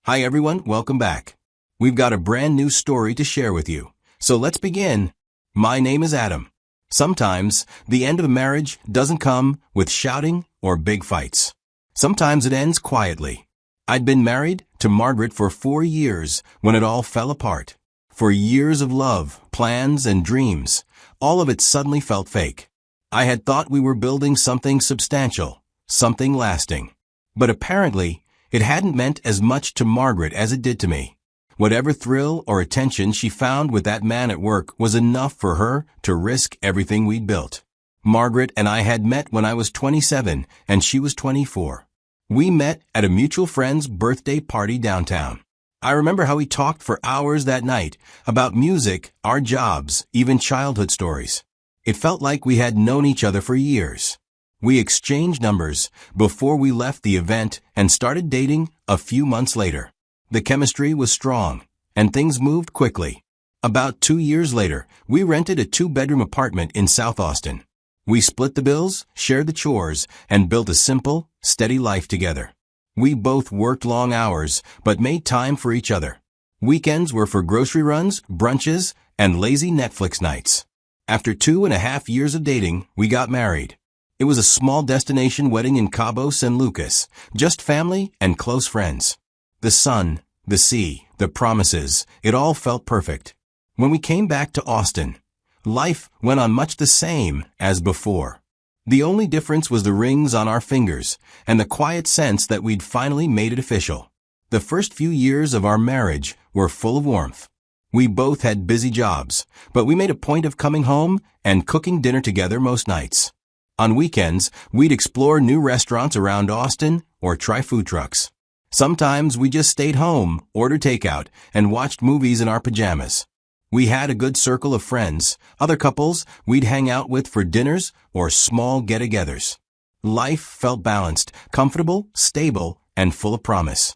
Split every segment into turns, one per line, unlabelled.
Hi everyone, welcome back. We've got a brand new story to share with you. So let's begin. My name is Adam. Sometimes, the end of a marriage doesn't come with shouting or big fights. Sometimes it ends quietly. I'd been married to Margaret for 4 years when it all fell apart. For years of love, plans, and dreams, all of it suddenly felt fake. I had thought we were building something substantial, something lasting. But apparently, it hadn't meant as much to Margaret as it did to me. Whatever thrill or attention she found with that man at work was enough for her to risk everything we'd built. Margaret and I had met when I was 27 and she was 24. We met at a mutual friend's birthday party downtown. I remember how we talked for hours that night about music, our jobs, even childhood stories. It felt like we had known each other for years. We exchanged numbers before we left the event and started dating a few months later. The chemistry was strong, and things moved quickly. About 2 years later, we rented a 2-bedroom apartment in South Austin. We split the bills, shared the chores, and built a simple, steady life together. We both worked long hours, but made time for each other. Weekends were for grocery runs, brunches, and lazy Netflix nights. After 2.5 years of dating, we got married. It was a small destination wedding in Cabo San Lucas, just family and close friends. The sun, the sea, the promises, it all felt perfect. When we came back to Austin, life went on much the same as before. The only difference was the rings on our fingers and the quiet sense that we'd finally made it official. The first few years of our marriage were full of warmth. We both had busy jobs, but we made a point of coming home and cooking dinner together most nights. On weekends, we'd explore new restaurants around Austin or try food trucks. Sometimes we just stayed home, ordered takeout, and watched movies in our pajamas. We had a good circle of friends, other couples we'd hang out with for dinners or small get-togethers. Life felt balanced, comfortable, stable, and full of promise.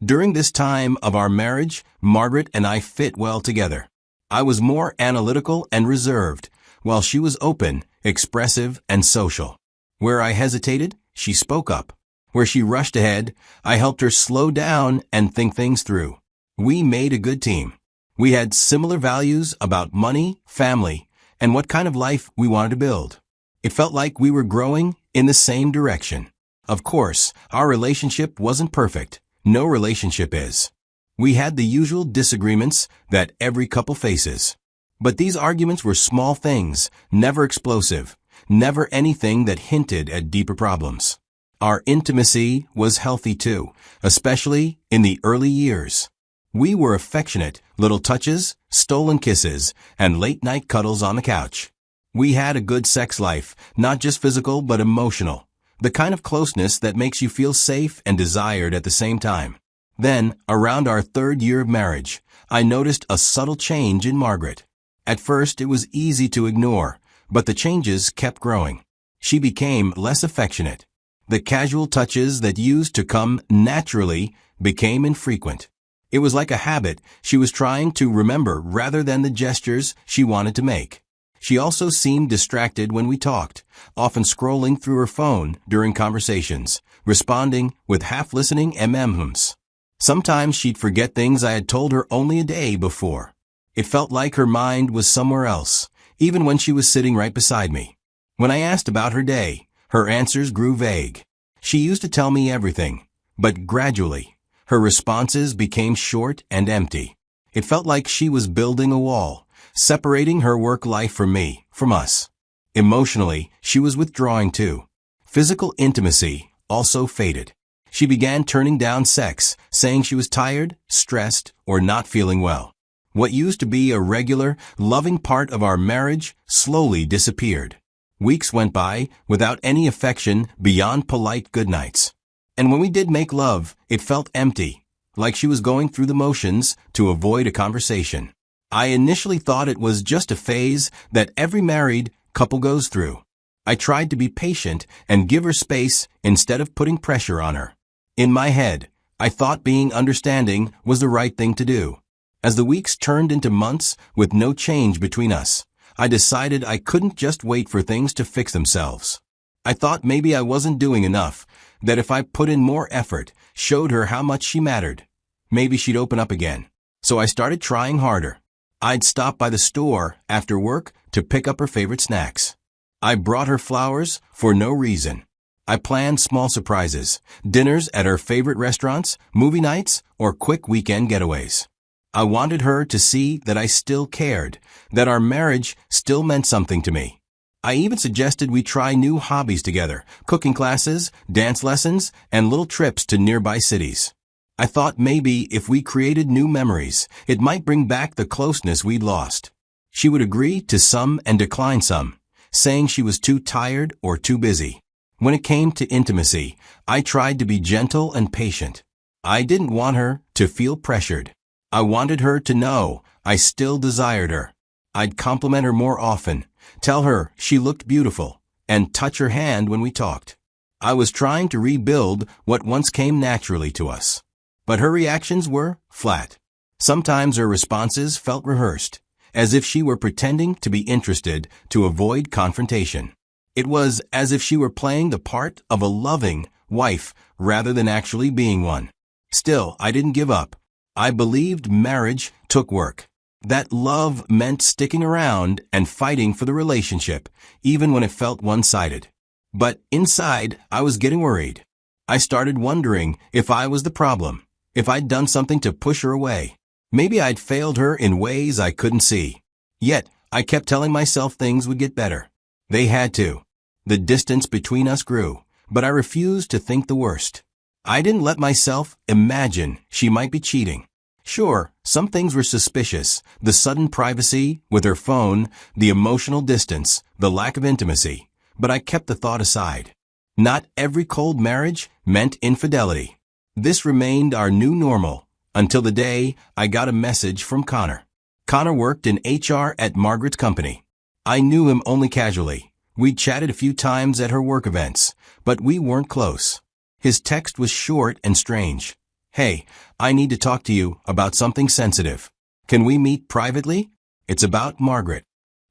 During this time of our marriage, Margaret and I fit well together. I was more analytical and reserved, while she was open, expressive, and social. Where I hesitated, she spoke up. Where she rushed ahead, I helped her slow down and think things through. We made a good team. We had similar values about money, family, and what kind of life we wanted to build. It felt like we were growing in the same direction. Of course, our relationship wasn't perfect. No relationship is. We had the usual disagreements that every couple faces. But these arguments were small things, never explosive, never anything that hinted at deeper problems. Our intimacy was healthy too, especially in the early years. We were affectionate, little touches, stolen kisses, and late-night cuddles on the couch. We had a good sex life, not just physical but emotional, the kind of closeness that makes you feel safe and desired at the same time. Then, around our 3rd year of marriage, I noticed a subtle change in Margaret. At first, it was easy to ignore, but the changes kept growing. She became less affectionate. The casual touches that used to come naturally became infrequent. It was like a habit she was trying to remember rather than the gestures she wanted to make. She also seemed distracted when we talked, often scrolling through her phone during conversations, responding with half-listening mm-hms. Sometimes she'd forget things I had told her only a day before. It felt like her mind was somewhere else, even when she was sitting right beside me. When I asked about her day, her answers grew vague. She used to tell me everything, but gradually, her responses became short and empty. It felt like she was building a wall, separating her work life from me, from us. Emotionally, she was withdrawing too. Physical intimacy also faded. She began turning down sex, saying she was tired, stressed, or not feeling well. What used to be a regular, loving part of our marriage slowly disappeared. Weeks went by without any affection beyond polite goodnights. And when we did make love, it felt empty, like she was going through the motions to avoid a conversation. I initially thought it was just a phase that every married couple goes through. I tried to be patient and give her space instead of putting pressure on her. In my head, I thought being understanding was the right thing to do. As the weeks turned into months with no change between us, I decided I couldn't just wait for things to fix themselves. I thought maybe I wasn't doing enough, that if I put in more effort, showed her how much she mattered, maybe she'd open up again. So I started trying harder. I'd stop by the store after work to pick up her favorite snacks. I brought her flowers for no reason. I planned small surprises, dinners at her favorite restaurants, movie nights, or quick weekend getaways. I wanted her to see that I still cared, that our marriage still meant something to me. I even suggested we try new hobbies together, cooking classes, dance lessons, and little trips to nearby cities. I thought maybe if we created new memories, it might bring back the closeness we'd lost. She would agree to some and decline some, saying she was too tired or too busy. When it came to intimacy, I tried to be gentle and patient. I didn't want her to feel pressured. I wanted her to know I still desired her. I'd compliment her more often, tell her she looked beautiful, and touch her hand when we talked. I was trying to rebuild what once came naturally to us. But her reactions were flat. Sometimes her responses felt rehearsed, as if she were pretending to be interested to avoid confrontation. It was as if she were playing the part of a loving wife rather than actually being one. Still, I didn't give up. I believed marriage took work. That love meant sticking around and fighting for the relationship, even when it felt one-sided. But inside, I was getting worried. I started wondering if I was the problem, if I'd done something to push her away. Maybe I'd failed her in ways I couldn't see. Yet, I kept telling myself things would get better. They had to. The distance between us grew, but I refused to think the worst. I didn't let myself imagine she might be cheating. Sure, some things were suspicious, the sudden privacy with her phone, the emotional distance, the lack of intimacy, but I kept the thought aside. Not every cold marriage meant infidelity. This remained our new normal, until the day I got a message from Connor. Connor worked in HR at Margaret's company. I knew him only casually. We'd chatted a few times at her work events, but we weren't close. His text was short and strange. "Hey, I need to talk to you about something sensitive. Can we meet privately? It's about Margaret."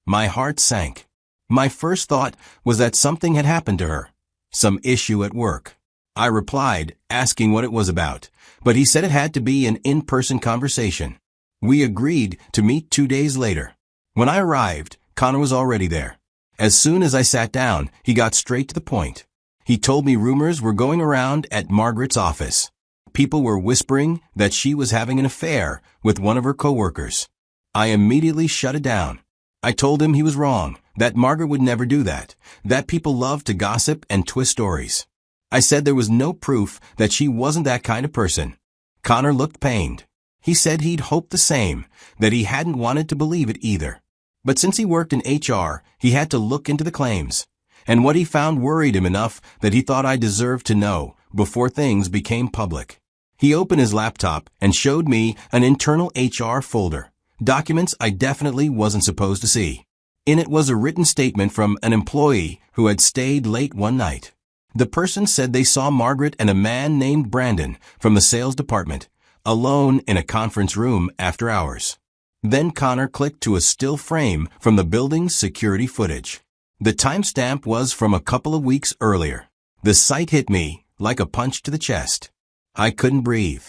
My heart sank. My first thought was that something had happened to her, some issue at work. I replied, asking what it was about, but he said it had to be an in-person conversation. We agreed to meet 2 days later. When I arrived, Connor was already there. As soon as I sat down, he got straight to the point. He told me rumors were going around at Margaret's office. People were whispering that she was having an affair with one of her coworkers. I immediately shut it down. I told him he was wrong, that Margaret would never do that, that people love to gossip and twist stories. I said there was no proof that she wasn't that kind of person. Connor looked pained. He said he'd hoped the same, that he hadn't wanted to believe it either. But since he worked in HR, he had to look into the claims. And what he found worried him enough that he thought I deserved to know before things became public. He opened his laptop and showed me an internal HR folder, documents I definitely wasn't supposed to see. In it was a written statement from an employee who had stayed late one night. The person said they saw Margaret and a man named Brandon from the sales department, alone in a conference room after hours. Then Connor clicked to a still frame from the building's security footage. The timestamp was from a couple of weeks earlier. The sight hit me like a punch to the chest. I couldn't breathe.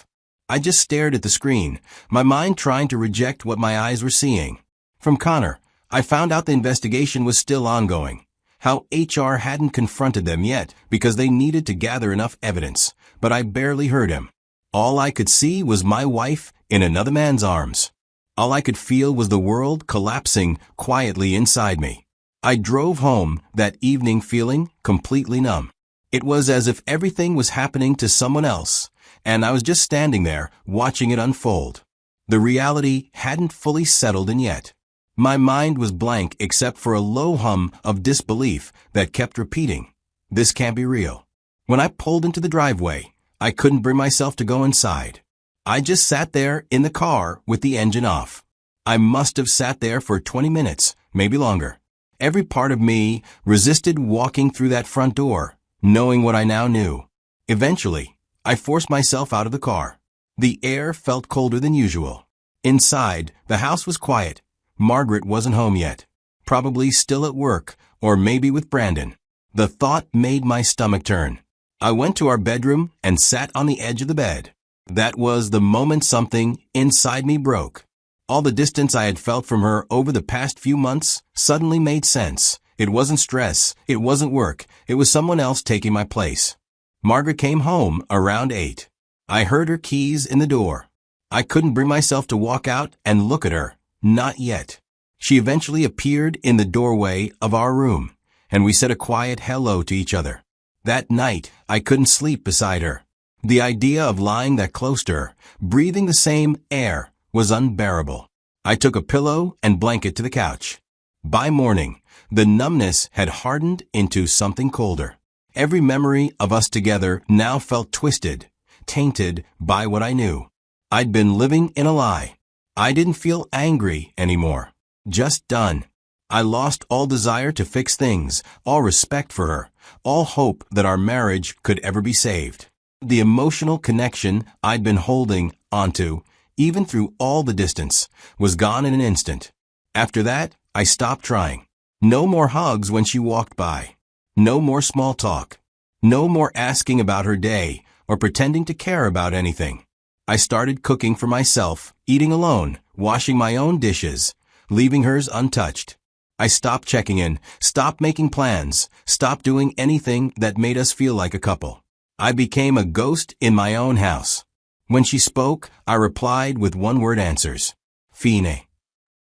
I just stared at the screen, my mind trying to reject what my eyes were seeing. From Connor, I found out the investigation was still ongoing. How HR hadn't confronted them yet because they needed to gather enough evidence, but I barely heard him. All I could see was my wife in another man's arms. All I could feel was the world collapsing quietly inside me. I drove home that evening feeling completely numb. It was as if everything was happening to someone else, and I was just standing there watching it unfold. The reality hadn't fully settled in yet. My mind was blank except for a low hum of disbelief that kept repeating, "This can't be real." When I pulled into the driveway, I couldn't bring myself to go inside. I just sat there in the car with the engine off. I must have sat there for 20 minutes, maybe longer. Every part of me resisted walking through that front door, knowing what I now knew. Eventually, I forced myself out of the car. The air felt colder than usual. Inside, the house was quiet. Margaret wasn't home yet. Probably still at work, or maybe with Brandon. The thought made my stomach turn. I went to our bedroom and sat on the edge of the bed. That was the moment something inside me broke. All the distance I had felt from her over the past few months suddenly made sense. It wasn't stress, it wasn't work, it was someone else taking my place. Margaret came home around 8. I heard her keys in the door. I couldn't bring myself to walk out and look at her. Not yet. She eventually appeared in the doorway of our room, and we said a quiet hello to each other. That night, I couldn't sleep beside her. The idea of lying that close to her, breathing the same air, was unbearable. I took a pillow and blanket to the couch. By morning, the numbness had hardened into something colder. Every memory of us together now felt twisted, tainted by what I knew. I'd been living in a lie. I didn't feel angry anymore. Just done. I lost all desire to fix things, all respect for her, all hope that our marriage could ever be saved. The emotional connection I'd been holding onto, even through all the distance, was gone in an instant. After that, I stopped trying. No more hugs when she walked by. No more small talk. No more asking about her day or pretending to care about anything. I started cooking for myself, eating alone, washing my own dishes, leaving hers untouched. I stopped checking in, stopped making plans, stopped doing anything that made us feel like a couple. I became a ghost in my own house. When she spoke, I replied with one-word answers. Fine.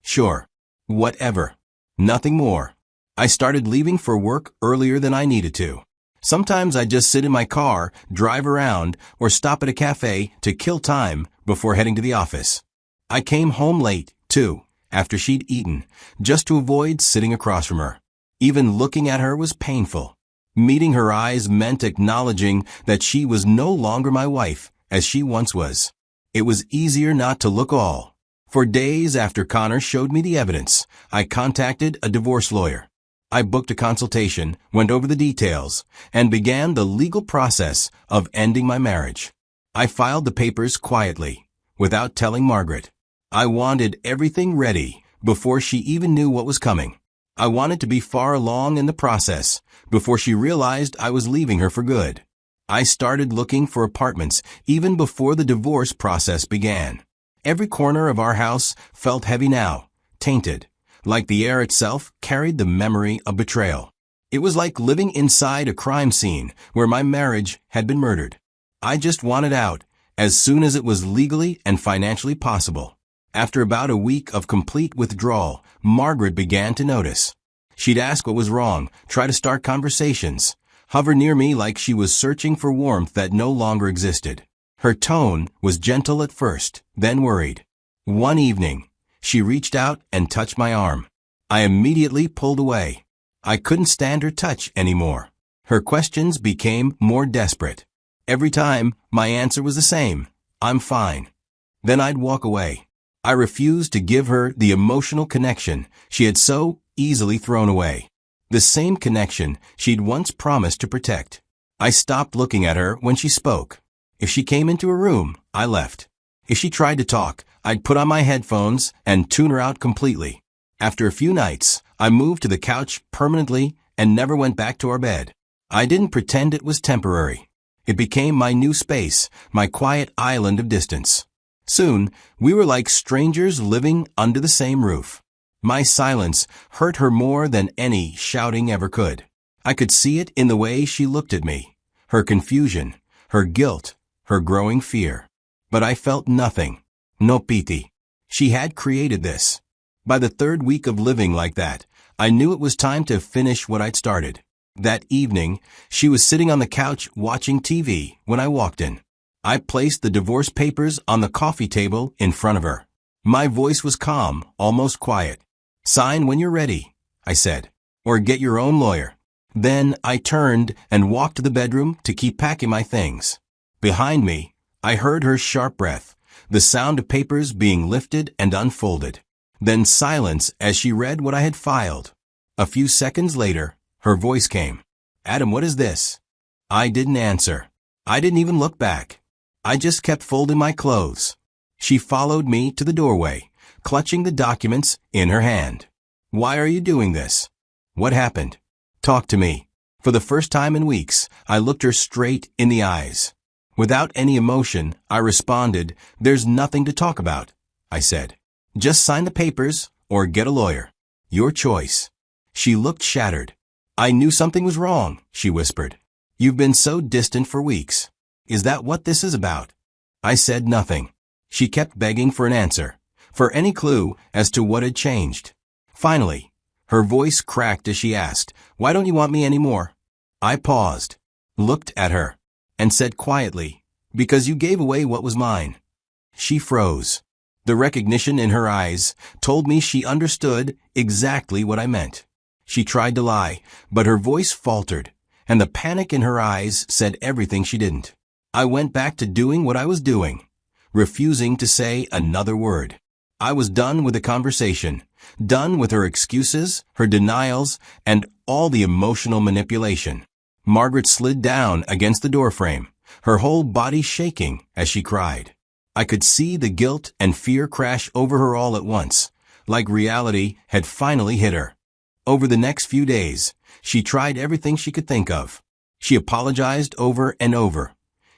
Sure. Whatever. Nothing more. I started leaving for work earlier than I needed to. Sometimes I'd just sit in my car, drive around, or stop at a cafe to kill time before heading to the office. I came home late, too, after she'd eaten, just to avoid sitting across from her. Even looking at her was painful. Meeting her eyes meant acknowledging that she was no longer my wife, as she once was. It was easier not to look all. For days after Connor showed me the evidence, I contacted a divorce lawyer. I booked a consultation, went over the details, and began the legal process of ending my marriage. I filed the papers quietly, without telling Margaret. I wanted everything ready before she even knew what was coming. I wanted to be far along in the process before she realized I was leaving her for good. I started looking for apartments even before the divorce process began. Every corner of our house felt heavy now, tainted, like the air itself carried the memory of betrayal. It was like living inside a crime scene where my marriage had been murdered. I just wanted out as soon as it was legally and financially possible. After about a week of complete withdrawal, Margaret began to notice. She'd ask what was wrong, try to start conversations, hover near me like she was searching for warmth that no longer existed. Her tone was gentle at first, then worried. One evening, she reached out and touched my arm. I immediately pulled away. I couldn't stand her touch anymore. Her questions became more desperate. Every time, my answer was the same. I'm fine. Then I'd walk away. I refused to give her the emotional connection she had so easily thrown away. The same connection she'd once promised to protect. I stopped looking at her when she spoke. If she came into a room, I left. If she tried to talk, I'd put on my headphones and tune her out completely. After a few nights, I moved to the couch permanently and never went back to our bed. I didn't pretend it was temporary. It became my new space, my quiet island of distance. Soon, we were like strangers living under the same roof. My silence hurt her more than any shouting ever could. I could see it in the way she looked at me, her confusion, her guilt, her growing fear. But I felt nothing. No pity. She had created this. By the third week of living like that, I knew it was time to finish what I'd started. That evening, she was sitting on the couch watching TV when I walked in. I placed the divorce papers on the coffee table in front of her. My voice was calm, almost quiet. Sign when you're ready, I said, or get your own lawyer. Then I turned and walked to the bedroom to keep packing my things. Behind me, I heard her sharp breath, the sound of papers being lifted and unfolded. Then silence as she read what I had filed. A few seconds later, her voice came. Adam, what is this? I didn't answer. I didn't even look back. I just kept folding my clothes. She followed me to the doorway, clutching the documents in her hand. Why are you doing this? What happened? Talk to me. For the first time in weeks, I looked her straight in the eyes. Without any emotion, I responded, "There's nothing to talk about," I said. "Just sign the papers or get a lawyer. Your choice." She looked shattered. "I knew something was wrong," she whispered. "You've been so distant for weeks. Is that what this is about?" I said nothing. She kept begging for an answer, for any clue as to what had changed. Finally, her voice cracked as she asked, "Why don't you want me anymore?" I paused, looked at her, and said quietly, "Because you gave away what was mine." She froze. The recognition in her eyes told me she understood exactly what I meant. She tried to lie, but her voice faltered, and the panic in her eyes said everything she didn't. I went back to doing what I was doing, refusing to say another word. I was done with the conversation, done with her excuses, her denials, and all the emotional manipulation. Margaret slid down against the doorframe, her whole body shaking as she cried. I could see the guilt and fear crash over her all at once, like reality had finally hit her. Over the next few days, she tried everything she could think of. She apologized over and over,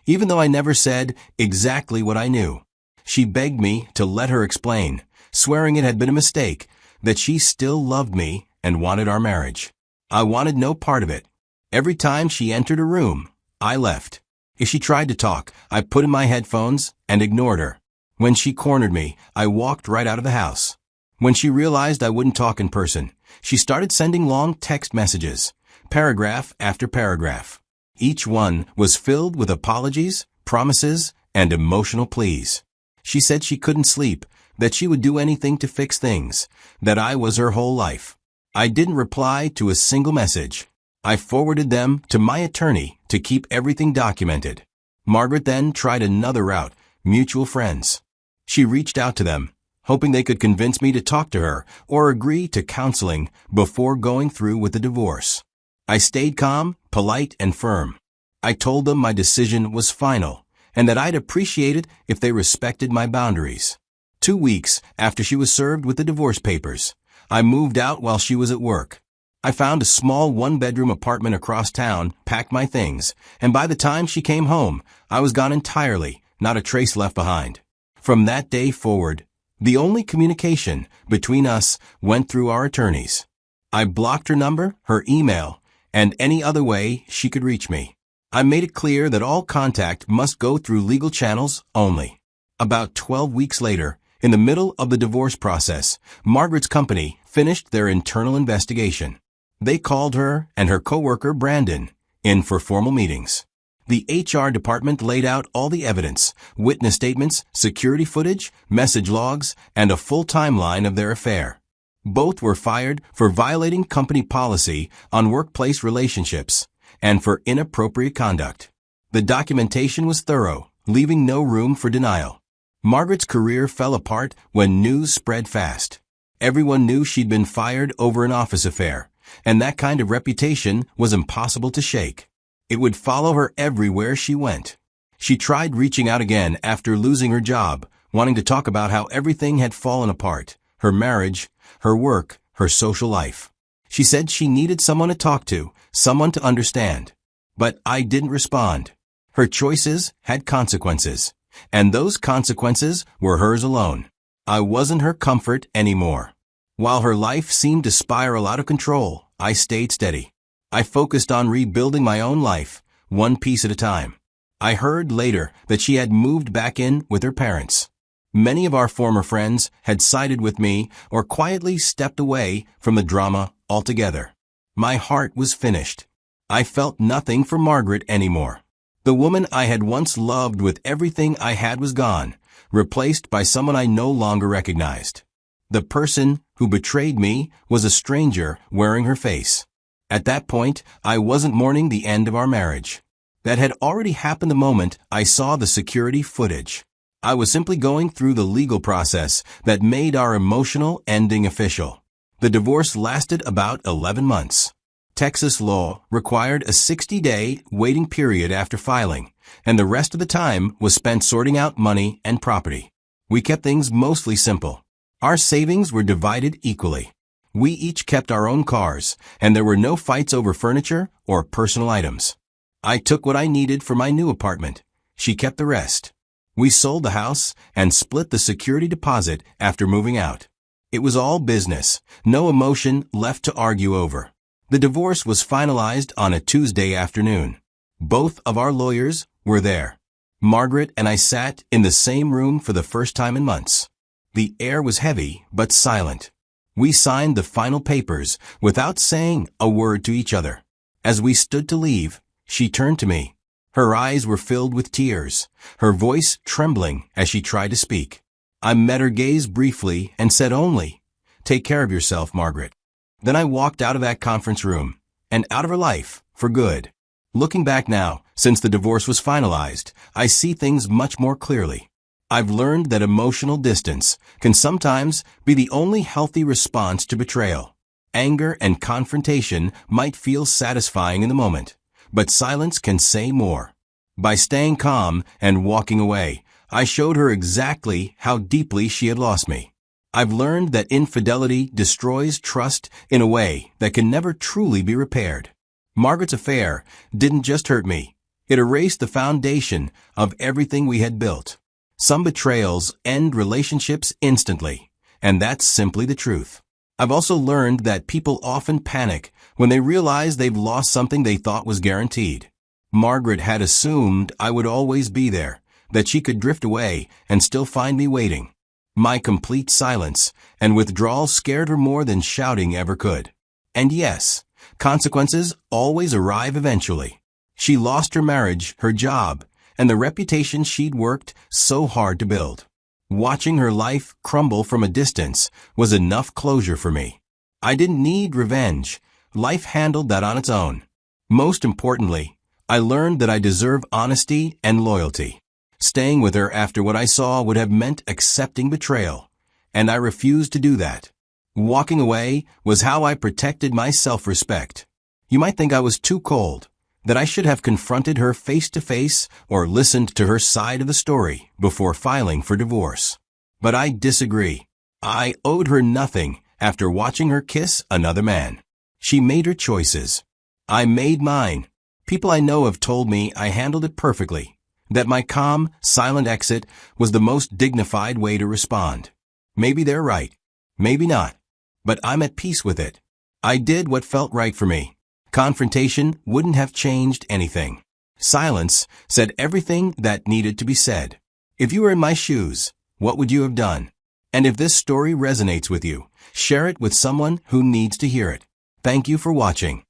even though I never said exactly what I knew. She begged me to let her explain, swearing it had been a mistake, that she still loved me and wanted our marriage. I wanted no part of it. Every time she entered a room, I left. If she tried to talk, I put in my headphones and ignored her. When she cornered me, I walked right out of the house. When she realized I wouldn't talk in person, she started sending long text messages, paragraph after paragraph. Each one was filled with apologies, promises, and emotional pleas. She said she couldn't sleep, that she would do anything to fix things, that I was her whole life. I didn't reply to a single message. I forwarded them to my attorney to keep everything documented. Margaret then tried another route, mutual friends. She reached out to them, hoping they could convince me to talk to her or agree to counseling before going through with the divorce. I stayed calm, polite, and firm. I told them my decision was final, and that I'd appreciate it if they respected my boundaries. 2 weeks after she was served with the divorce papers, I moved out while she was at work. I found a small one-bedroom apartment across town, packed my things, and by the time she came home, I was gone entirely, not a trace left behind. From that day forward, the only communication between us went through our attorneys. I blocked her number, her email, and any other way she could reach me. I made it clear that all contact must go through legal channels only. About 12 weeks later, in the middle of the divorce process, Margaret's company finished their internal investigation. They called her and her coworker, Brandon, in for formal meetings. The HR department laid out all the evidence, witness statements, security footage, message logs, and a full timeline of their affair. Both were fired for violating company policy on workplace relationships and for inappropriate conduct. The documentation was thorough, leaving no room for denial. Margaret's career fell apart when news spread fast. Everyone knew she'd been fired over an office affair, and that kind of reputation was impossible to shake. It would follow her everywhere she went. She tried reaching out again after losing her job, wanting to talk about how everything had fallen apart, her marriage, her work, her social life. She said she needed someone to talk to, someone to understand. But I didn't respond. Her choices had consequences, and those consequences were hers alone. I wasn't her comfort anymore. While her life seemed to spiral out of control, I stayed steady. I focused on rebuilding my own life, one piece at a time. I heard later that she had moved back in with her parents. Many of our former friends had sided with me or quietly stepped away from the drama altogether. My heart was finished. I felt nothing for Margaret anymore. The woman I had once loved with everything I had was gone, replaced by someone I no longer recognized. The person who betrayed me was a stranger wearing her face. At that point, I wasn't mourning the end of our marriage. That had already happened the moment I saw the security footage. I was simply going through the legal process that made our emotional ending official. The divorce lasted about 11 months. Texas law required a 60-day waiting period after filing, and the rest of the time was spent sorting out money and property. We kept things mostly simple. Our savings were divided equally. We each kept our own cars, and there were no fights over furniture or personal items. I took what I needed for my new apartment. She kept the rest. We sold the house and split the security deposit after moving out. It was all business, no emotion left to argue over. The divorce was finalized on a Tuesday afternoon. Both of our lawyers were there. Margaret and I sat in the same room for the first time in months. The air was heavy but silent. We signed the final papers without saying a word to each other. As we stood to leave, she turned to me. Her eyes were filled with tears, her voice trembling as she tried to speak. I met her gaze briefly and said only, "Take care of yourself, Margaret." Then I walked out of that conference room, and out of her life, for good. Looking back now, since the divorce was finalized, I see things much more clearly. I've learned that emotional distance can sometimes be the only healthy response to betrayal. Anger and confrontation might feel satisfying in the moment, but silence can say more. By staying calm and walking away, I showed her exactly how deeply she had lost me. I've learned that infidelity destroys trust in a way that can never truly be repaired. Margaret's affair didn't just hurt me. It erased the foundation of everything we had built. Some betrayals end relationships instantly, and that's simply the truth. I've also learned that people often panic when they realize they've lost something they thought was guaranteed. Margaret had assumed I would always be there, that she could drift away and still find me waiting. My complete silence and withdrawal scared her more than shouting ever could. And yes, consequences always arrive eventually. She lost her marriage, her job, and the reputation she'd worked so hard to build. Watching her life crumble from a distance was enough closure for me. I didn't need revenge. Life handled that on its own. Most importantly, I learned that I deserve honesty and loyalty. Staying with her after what I saw would have meant accepting betrayal, and I refused to do that. Walking away was how I protected my self-respect. You might think I was too cold, that I should have confronted her face to face or listened to her side of the story before filing for divorce. But I disagree. I owed her nothing after watching her kiss another man. She made her choices. I made mine. People I know have told me I handled it perfectly, that my calm, silent exit was the most dignified way to respond. Maybe they're right. Maybe not. But I'm at peace with it. I did what felt right for me. Confrontation wouldn't have changed anything. Silence said everything that needed to be said. If you were in my shoes, what would you have done? And if this story resonates with you, share it with someone who needs to hear it. Thank you for watching.